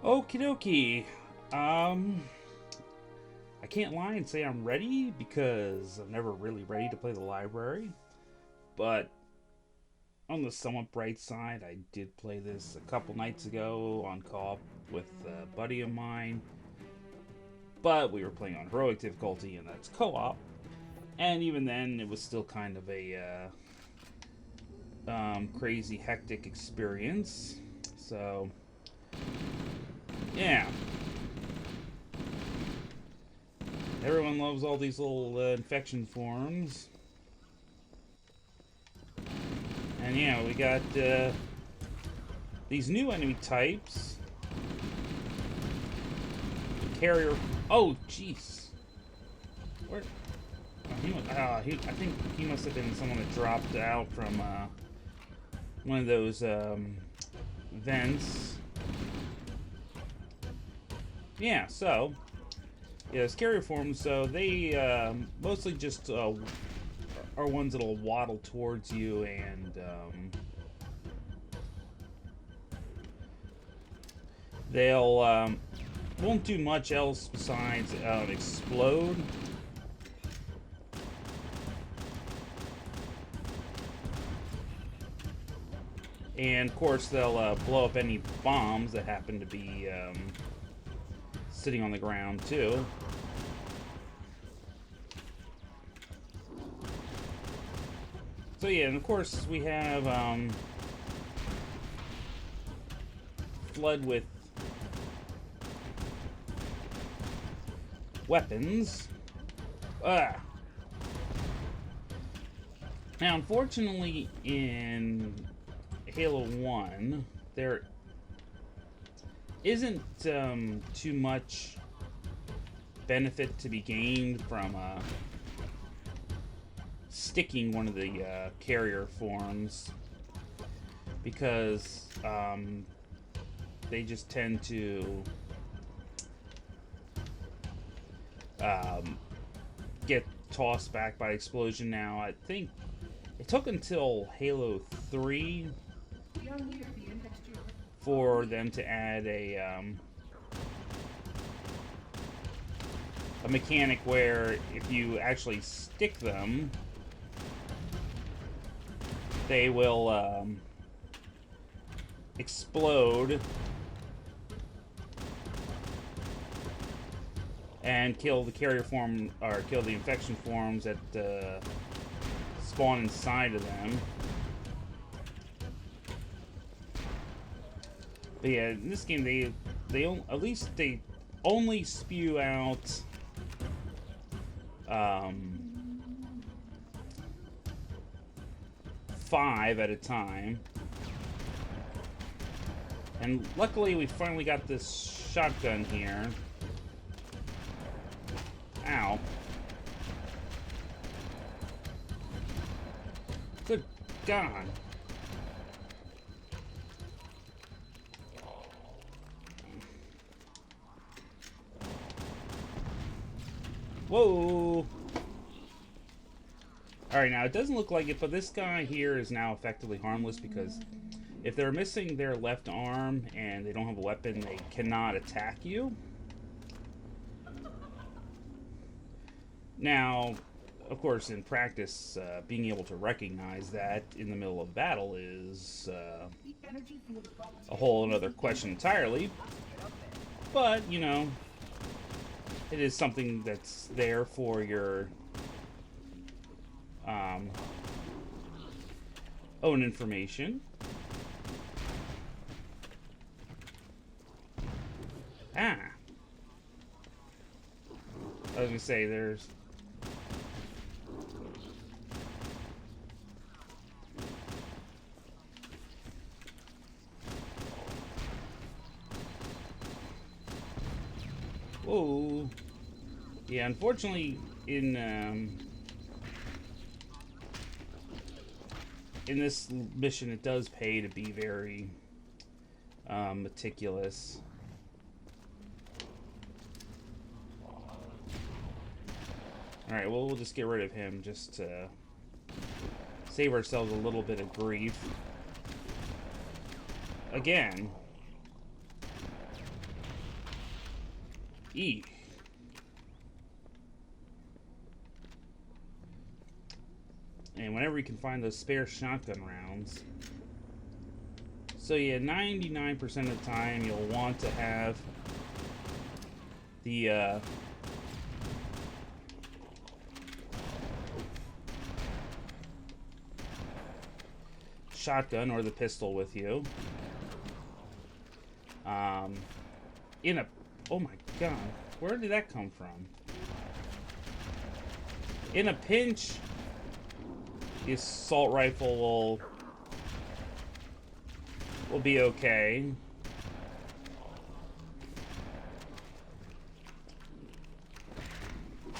Okie dokie. I can't lie and say I'm ready because I'm never really ready to play the library. But on the somewhat bright side, I did play this a couple nights ago on co-op with a buddy of mine. But we were playing on heroic difficulty, and that's co-op. And even then, it was still kind of a crazy, hectic experience. So, yeah. Everyone loves all these little infection forms. And yeah, we got these new enemy types. The carrier. Oh, jeez. Where? I think he must have been someone that dropped out from one of those vents. Yeah, so. Yeah, those carrier forms, so they mostly just are ones that'll waddle towards you and they'll won't do much else besides explode. And of course they'll blow up any bombs that happen to be sitting on the ground too. So yeah, and of course we have flood with weapons. Now, unfortunately, in Halo 1, there isn't too much benefit to be gained from sticking one of the carrier forms, because they just tend to get tossed back by explosion. Now, I think it took until Halo 3 for them to add a mechanic where if you actually stick them, they will explode and kill the carrier form, or kill the infection forms that spawn inside of them. But yeah, in this game they at least they only spew out 5 at a time. And luckily we finally got this shotgun here. Ow. Good God. Whoa. Alright, now it doesn't look like it, but this guy here is now effectively harmless because if they're missing their left arm and they don't have a weapon, they cannot attack you. Now, of course, in practice, being able to recognize that in the middle of battle is a whole other question entirely. But, you know, it is something that's there for your own information. Ah. I was gonna say, there's... Whoa. Yeah, unfortunately, in this mission, it does pay to be very meticulous. Alright, well, we'll just get rid of him just to save ourselves a little bit of grief. Again. E. And whenever you can find those spare shotgun rounds. So yeah, 99% of the time you'll want to have the shotgun or the pistol with you. In a... Oh my god. Where did that come from? In a pinch, the assault rifle will be okay.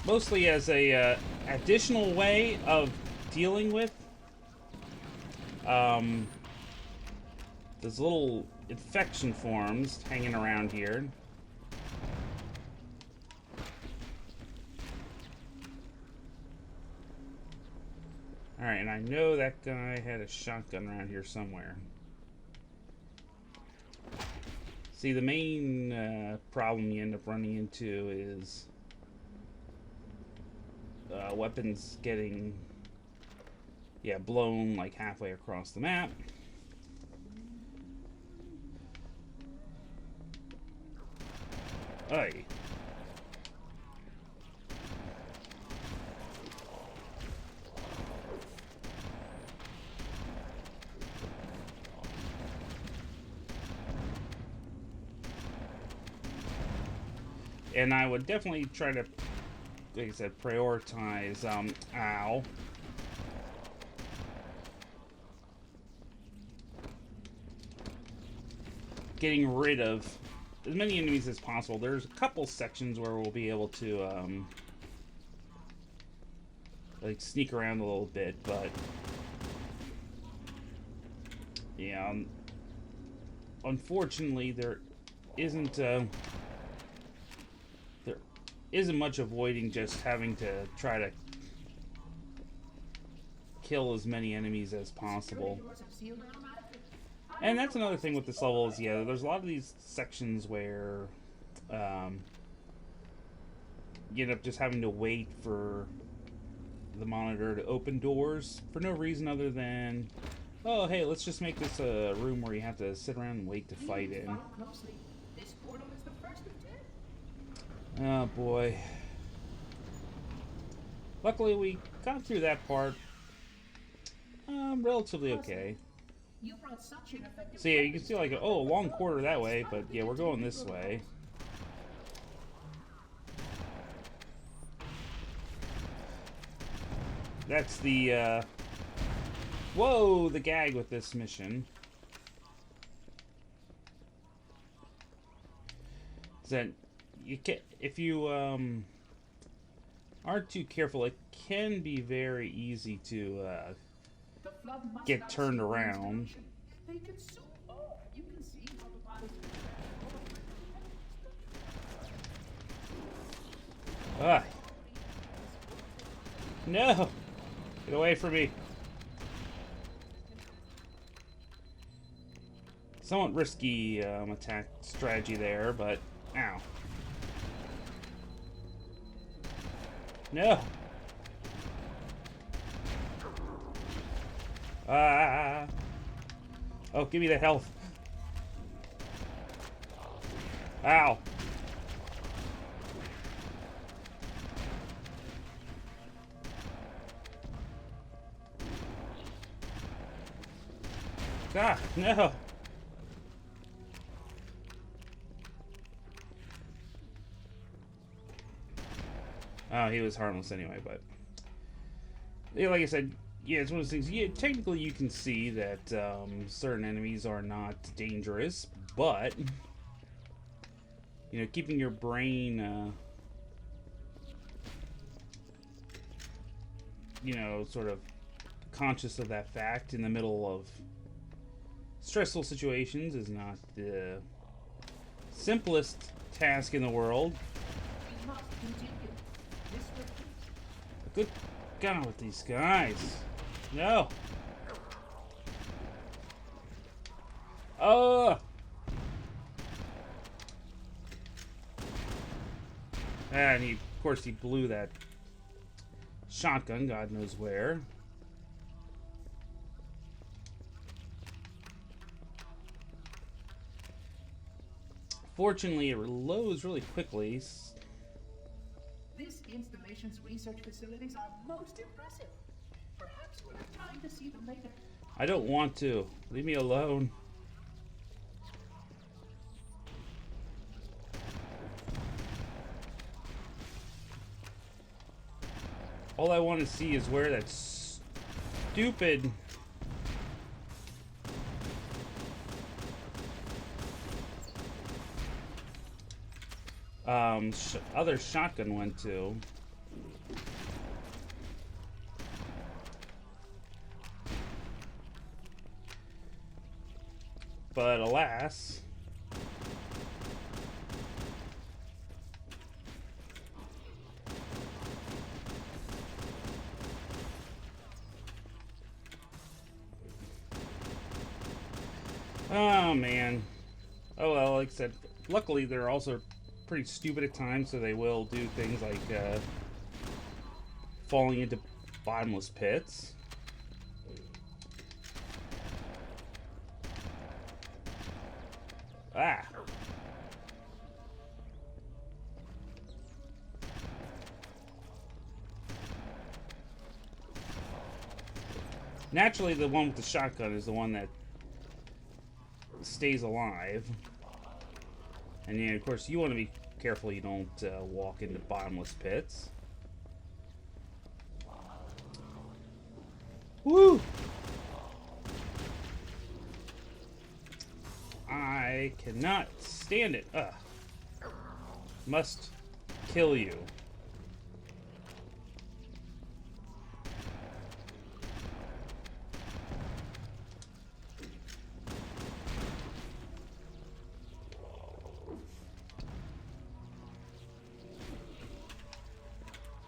Mostly as a additional way of dealing with those little infection forms hanging around here. Alright, and I know that guy had a shotgun around here somewhere. See, the main problem you end up running into is weapons getting, blown like halfway across the map. Aye. And I would definitely try to, like I said, prioritize, ow. Getting rid of as many enemies as possible. There's a couple sections where we'll be able to, like, sneak around a little bit, but, yeah, unfortunately, there isn't much avoiding just having to try to kill as many enemies as possible. And that's another thing with this level is, there's a lot of these sections where you end up just having to wait for the monitor to open doors for no reason other than, oh, hey, let's just make this a room where you have to sit around and wait to fight in. Oh boy. Luckily we got through that part relatively okay. So yeah, you can see like, oh, a long corridor that way, but yeah, we're going this way. That's the, whoa, the gag with this mission. Is that you can, if you aren't too careful, it can be very easy to get turned around. Ah. No! Get away from me. Somewhat risky attack strategy there, but ow. No! Ah! Oh, give me the health. Ow! Ah, no! Oh, he was harmless anyway, but... Yeah, like I said, yeah, it's one of those things. Yeah, technically you can see that certain enemies are not dangerous, but... You know, keeping your brain, you know, sort of conscious of that fact in the middle of stressful situations is not the simplest task in the world. Good God with these guys. No. And he, of course, he blew that shotgun, God knows where. Fortunately, it reloads really quickly. This installation's research facilities are most impressive. Perhaps we'll have time to see them later. I don't want to. Leave me alone. All I want to see is where that stupid other shotgun went to. But alas, oh man. Oh well, like I said, luckily they're also pretty stupid at times, so they will do things like falling into bottomless pits. Ah. Naturally, the one with the shotgun is the one that stays alive. And yeah, of course, you want to be careful you don't walk into bottomless pits. Woo! I cannot stand it. Ugh. Must kill you.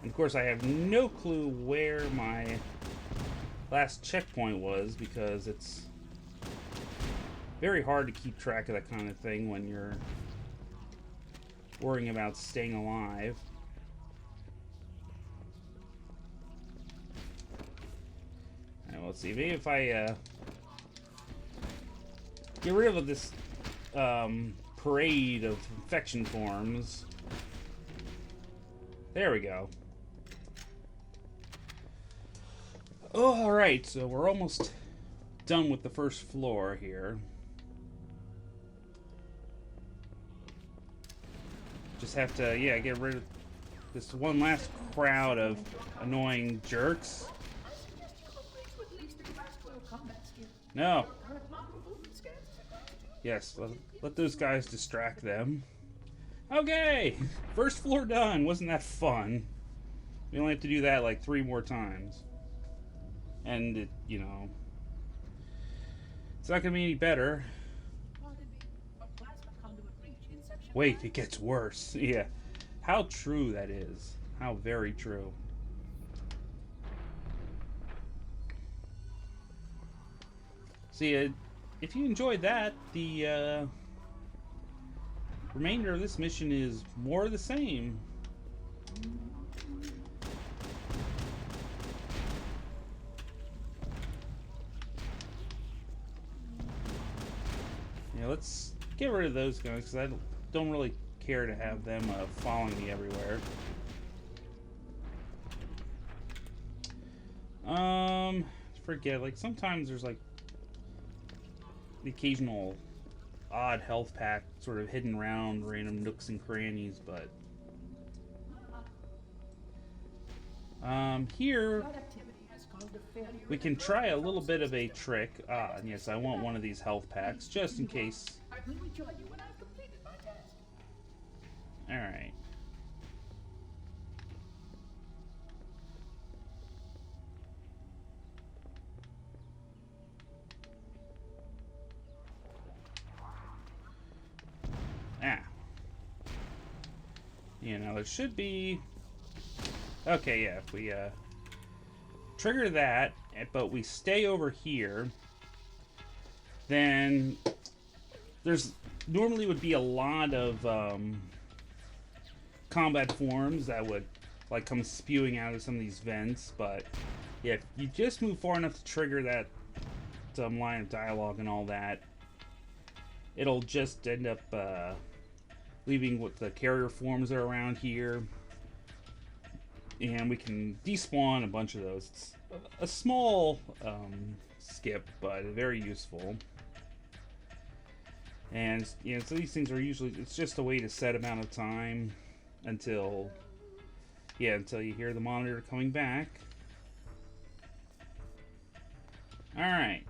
And of course, I have no clue where my last checkpoint was, because it's very hard to keep track of that kind of thing when you're worrying about staying alive. Alright, well, let's see. Maybe if I get rid of this parade of infection forms. There we go. Oh, alright, so we're almost done with the first floor here. Just have to, yeah, get rid of this one last crowd of annoying jerks. No. Yes, let those guys distract them. Okay! First floor done. Wasn't that fun? We only have to do that like 3 more times. And, it, you know, it's not going to be any better. Wait, it gets worse. Yeah. How true that is. How very true. See, if you enjoyed that, the remainder of this mission is more of the same. Yeah, let's get rid of those guys, because I don't really care to have them following me everywhere. Forget, like, sometimes there's, like, the occasional odd health pack sort of hidden around random nooks and crannies, but here we can try a little bit of a trick. And yes, I want one of these health packs just in case. Alright. You know, there should be... Okay, yeah, if we trigger that, but we stay over here, then there's normally would be a lot of combat forms that would like come spewing out of some of these vents. But yeah, if you just move far enough to trigger that line of dialogue and all that, it'll just end up leaving what the carrier forms are around here, and we can despawn a bunch of those. It's a small skip, but very useful. And you know, so these things are usually, it's just a way to set amount of time until you hear the monitor coming back. Alright.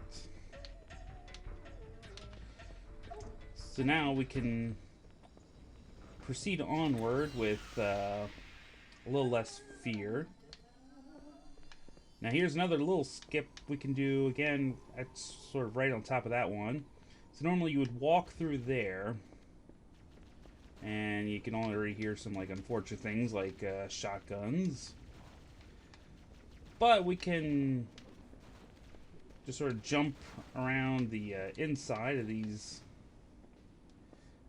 So now we can proceed onward with a little less fear. Now here's another little skip we can do. Again, that's sort of right on top of that one. So normally you would walk through there, and you can already hear some like unfortunate things like shotguns. But we can just sort of jump around the inside of these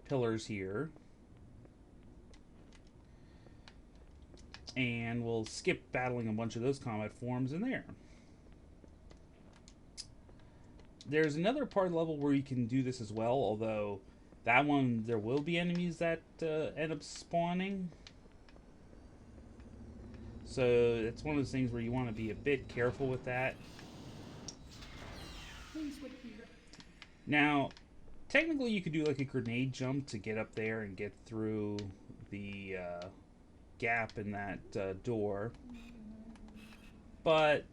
pillars here, and we'll skip battling a bunch of those combat forms in there. There's another part of the level where you can do this as well, although that one there will be enemies that end up spawning. So it's one of those things where you want to be a bit careful with that. Please wait here. Now, technically you could do like a grenade jump to get up there and get through the gap in that door. But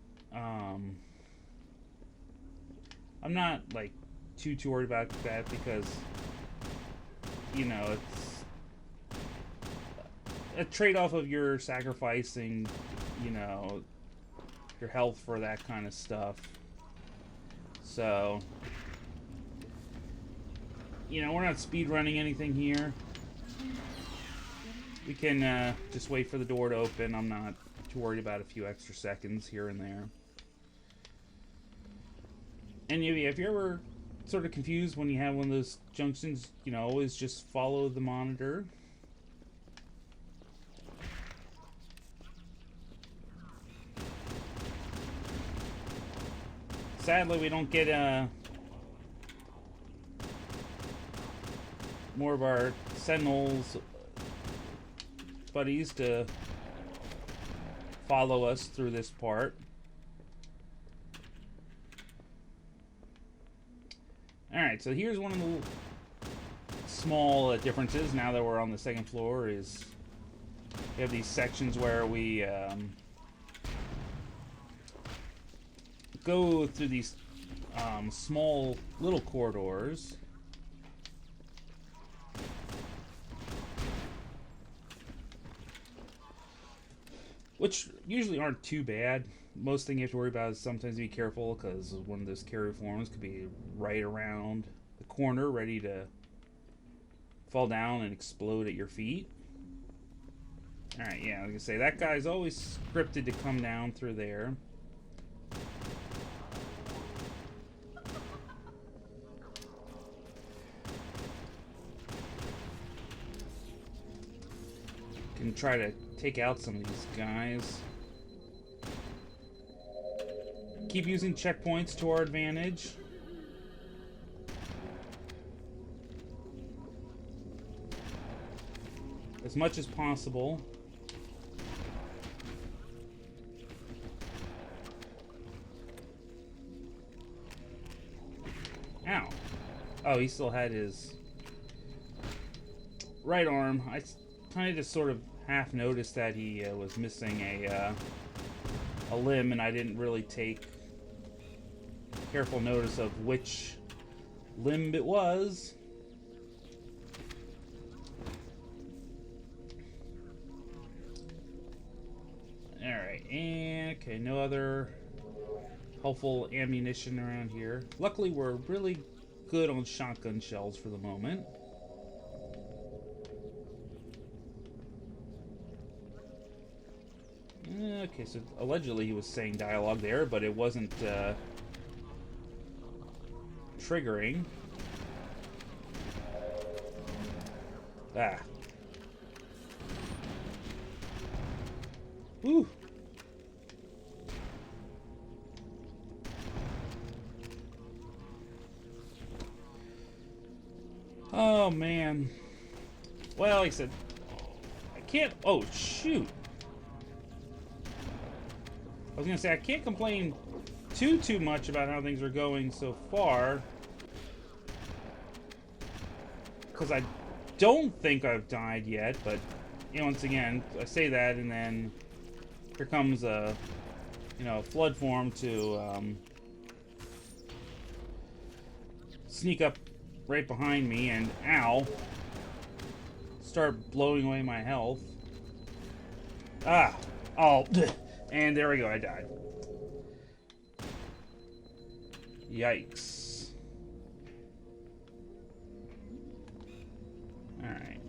I'm not like too worried about that, because you know, it's a trade-off of your sacrificing, you know, your health for that kind of stuff. So, you know, we're not speedrunning anything here. We can just wait for the door to open. I'm not too worried about a few extra seconds here and there. And if you're ever sort of confused when you have one of those junctions, you know, always just follow the monitor. Sadly, we don't get more of our Sentinels buddies to follow us through this part. Alright, so here's one of the small differences now that we're on the second floor. Is we have these sections where we go through these small little corridors. Which usually aren't too bad. Most thing you have to worry about is sometimes be careful, because one of those carrier forms could be right around the corner, ready to fall down and explode at your feet. Alright, yeah, like I say, that guy's always scripted to come down through there. Can try to take out some of these guys. Keep using checkpoints to our advantage. As much as possible. Ow. Oh, he still had his right arm. I kind of just sort of half noticed that he was missing a limb, and I didn't really take careful notice of which limb it was. Alright, and okay, no other helpful ammunition around here. Luckily, we're really good on shotgun shells for the moment. Okay, so allegedly he was saying dialogue there, but it wasn't triggering. Ooh. Oh, man. Well, like I said, I can't... Oh, shoot. I was going to say, I can't complain too much about how things are going so far. Because I don't think I've died yet, but, you know, once again, I say that, and then here comes a, you know, flood form to sneak up right behind me and, ow, start blowing away my health. Ah! Oh, and there we go, I died. Yikes. Alright.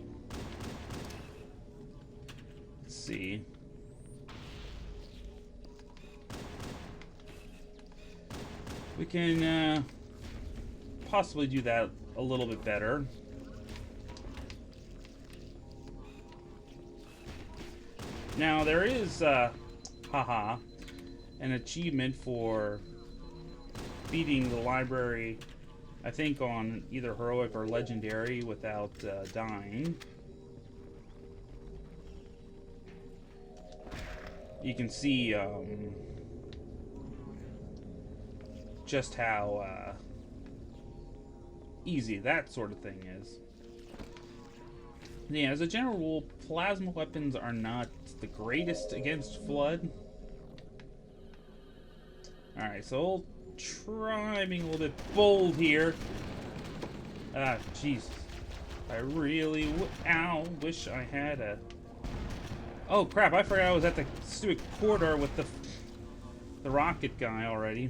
Let's see. We can possibly do that a little bit better. Now, there is, haha, an achievement for beating the library, I think on either heroic or legendary without dying. You can see just how easy that sort of thing is. Yeah, as a general rule, plasma weapons are not the greatest against flood. Alright, so we'll try being a little bit bold here. Ah, jeez. I really wish I had a... Oh, crap, I forgot I was at the stupid corridor with the rocket guy already.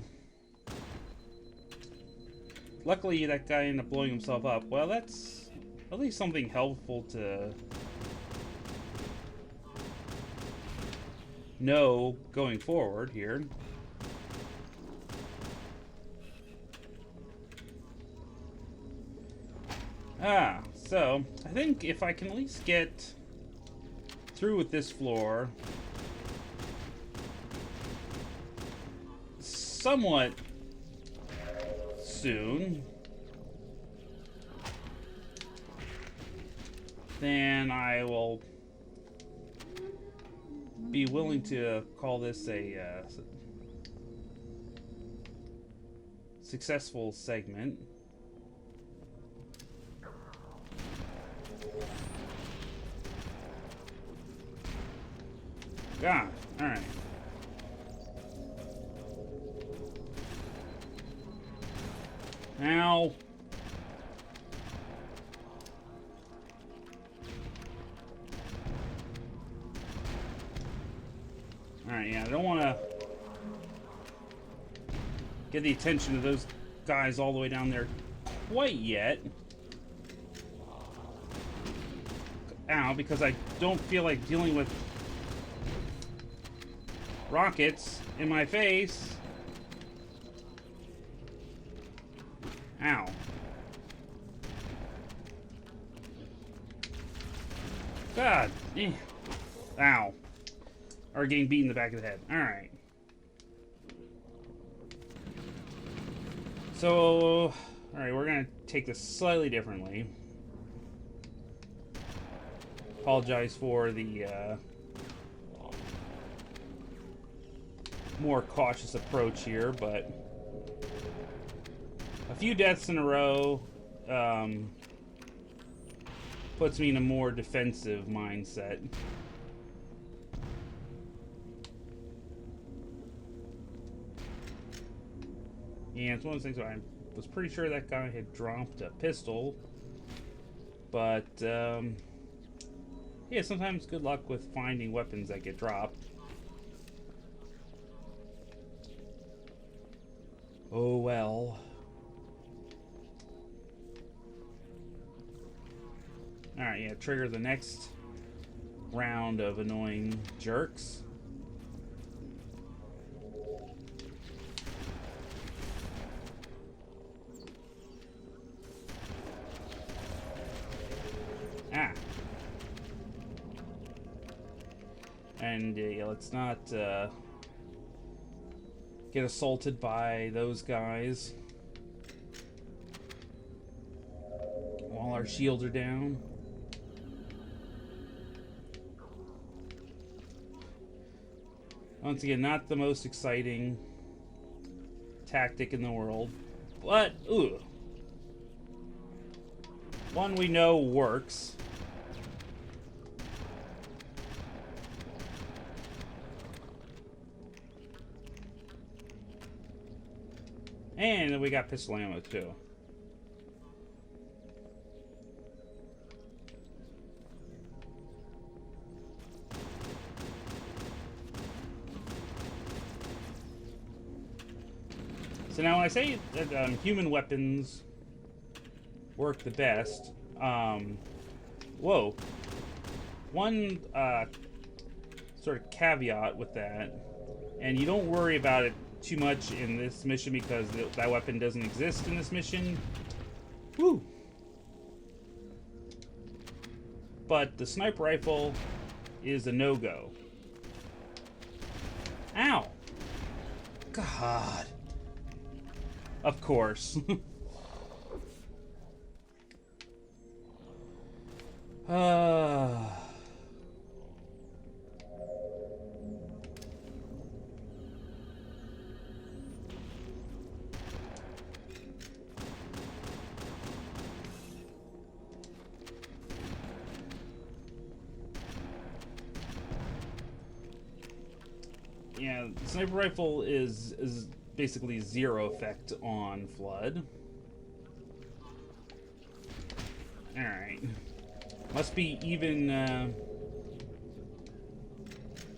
Luckily, that guy ended up blowing himself up. Well, that's at least something helpful to know going forward here. Ah, so I think if I can at least get through with this floor somewhat soon, then I will be willing to call this a successful segment. God, alright. Now. Alright, yeah, I don't want to get the attention of those guys all the way down there quite yet. Ow, because I don't feel like dealing with rockets in my face. Ow. God. Ow. Or getting beat in the back of the head. Alright. So, alright, we're gonna take this slightly differently. Apologize for the more cautious approach here, but a few deaths in a row puts me in a more defensive mindset. And it's one of those things where I was pretty sure that guy had dropped a pistol, but yeah, sometimes good luck with finding weapons that get dropped. Oh well. Alright, yeah, trigger the next round of annoying jerks. Ah. And yeah, let's not get assaulted by those guys while our shields are down. Once again, not the most exciting tactic in the world, but ooh, one we know works. And then we got pistol ammo too. So now when I say that human weapons work the best, whoa. One sort of caveat with that, and you don't worry about it too much in this mission because that weapon doesn't exist in this mission. Woo! But the sniper rifle is a no-go. Ow! God. Of course. Yeah, the sniper rifle is basically zero effect on Flood. Alright. Must be even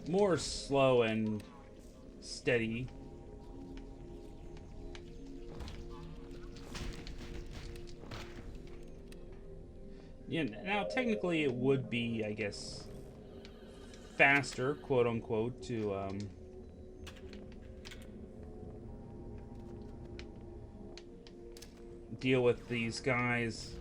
more slow and steady. Yeah, now technically it would be, I guess, faster, quote unquote, to deal with these guys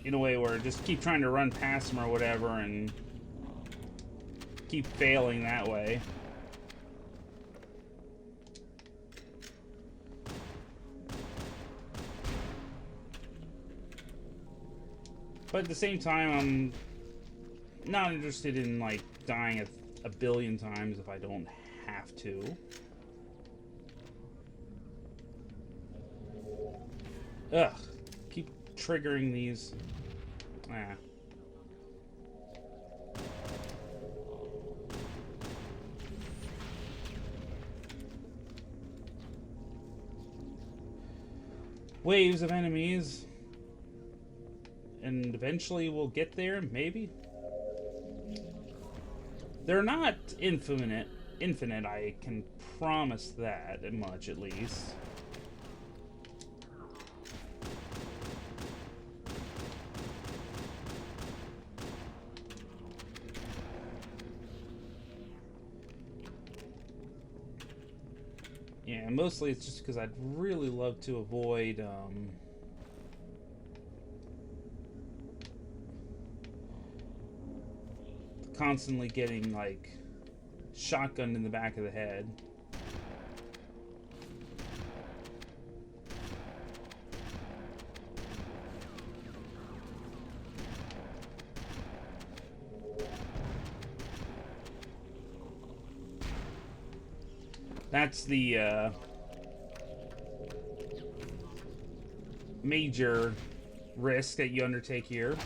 in a way where just keep trying to run past them or whatever and keep failing that way. But at the same time, I'm not interested in like dying a billion times if I don't have to. Ugh. Keep triggering these. Ah. Waves of enemies. And eventually we'll get there, maybe? They're not infinite, I can promise that much at least. Yeah, mostly it's just because I'd really love to avoid constantly getting like shotgunned in the back of the head. That's the major risk that you undertake here.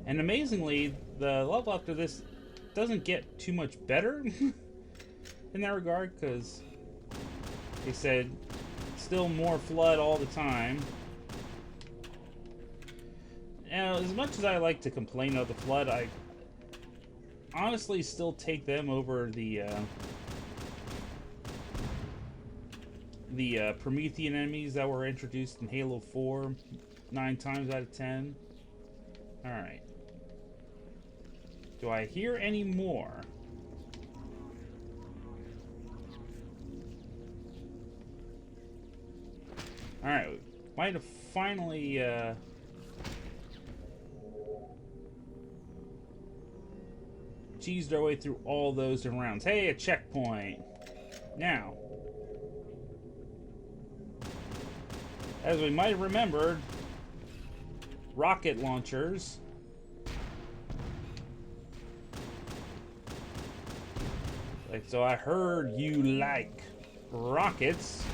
And amazingly, the level after this doesn't get too much better in that regard, because they said still more Flood all the time. Now, as much as I like to complain about the Flood, I honestly still take them over the Promethean enemies that were introduced in Halo 4 9 times out of 10. Alright. Do I hear any more? might have finally cheesed our way through all those different rounds. Hey, a checkpoint. Now, as we might have remembered, rocket launchers like, so I heard you like rockets.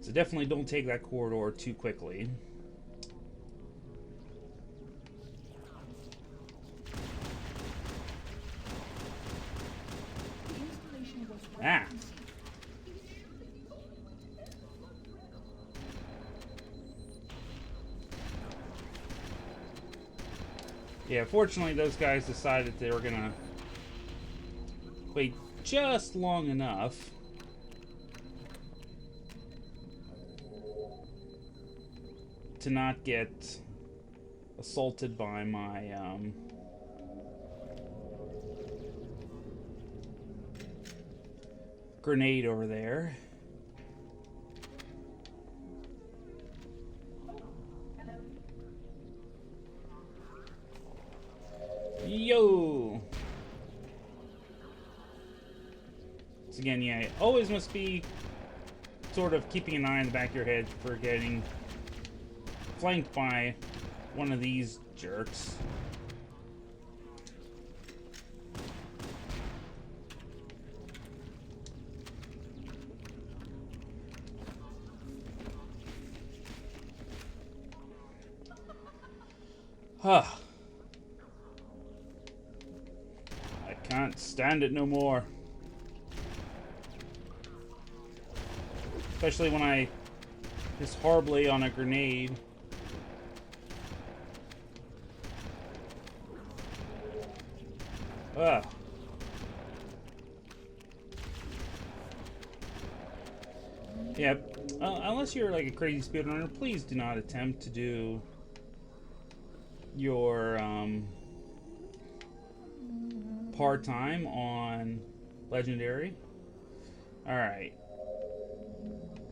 So definitely don't take that corridor too quickly. Ah. Yeah, fortunately those guys decided they were gonna wait just long enough to not get assaulted by my grenade over there. Yo! So again, yeah, always must be sort of keeping an eye in the back of your head for getting flanked by one of these jerks. Huh. I can't stand it no more. Especially when I miss horribly on a grenade. Ugh. Yeah, unless you're like a crazy speedrunner, please do not attempt to do your part-time on Legendary. Alright.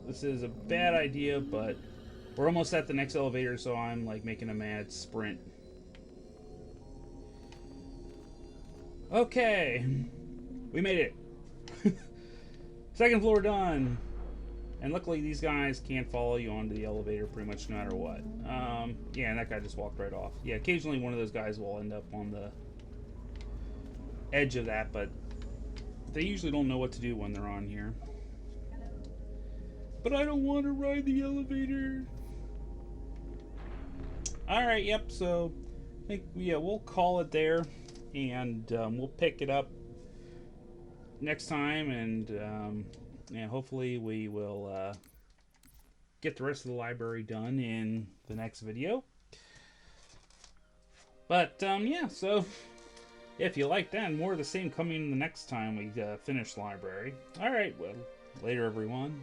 This is a bad idea, but we're almost at the next elevator, so I'm like making a mad sprint. Okay. We made it. Second floor done. And luckily these guys can't follow you onto the elevator pretty much no matter what. Yeah, and that guy just walked right off. Yeah, occasionally one of those guys will end up on the edge of that, but they usually don't know what to do when they're on here. But I don't want to ride the elevator. Alright, yep, so I think, yeah, we'll call it there. And we'll pick it up next time, and yeah, hopefully we will get the rest of the library done in the next video. But yeah, so if you like that, more of the same coming the next time we finish the library. Alright, well, later everyone.